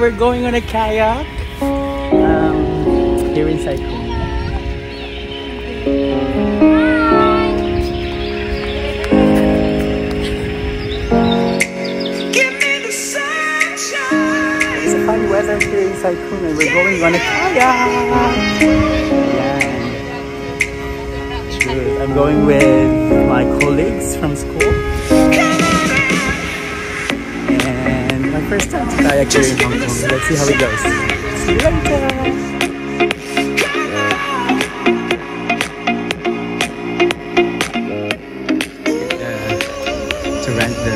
we're going on a kayak here in Sai Kung. It's a fine weather here in Sai Kung and we're going on a kayak. I'm going with my colleagues from school and my first time to kayak here in Hong Kong. Let's see how it goes. See you later! To rent the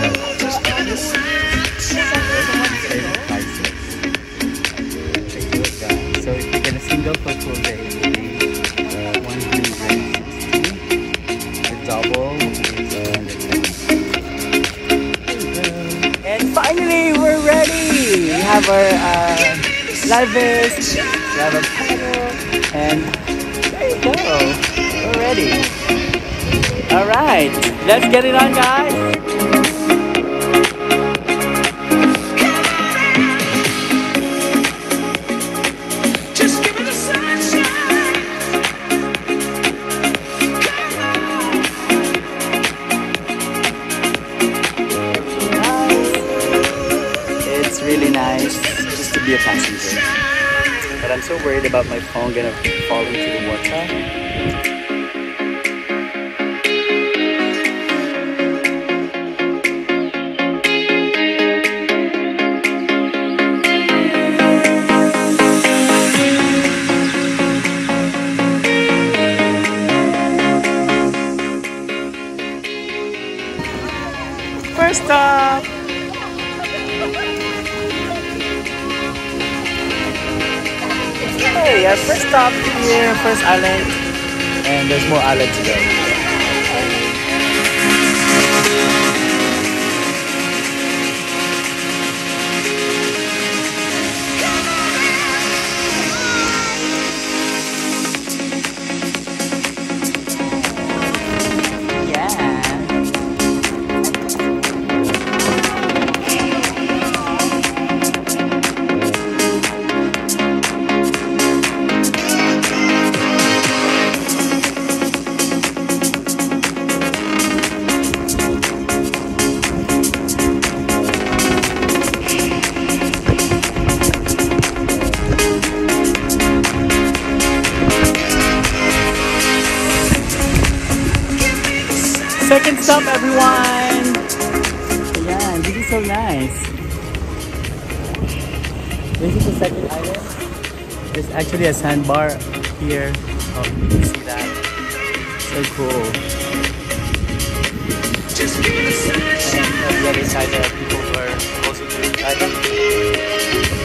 so if you get a single for full day, double. And finally we're ready. We have our live vest, we have a paddle, and there you go. We're ready. Alright, let's get it on, guys. Really nice just to be a passenger, but I'm so worried about my phone gonna fall into the water. First stop. Hey, our first stop here, first island, and there's more islands to go. Second stop, everyone! Yeah, this is so nice. This is the second island. There's actually a sandbar here. Oh, you can see that. So cool. And on the other side, there are people who are also doing kayaking.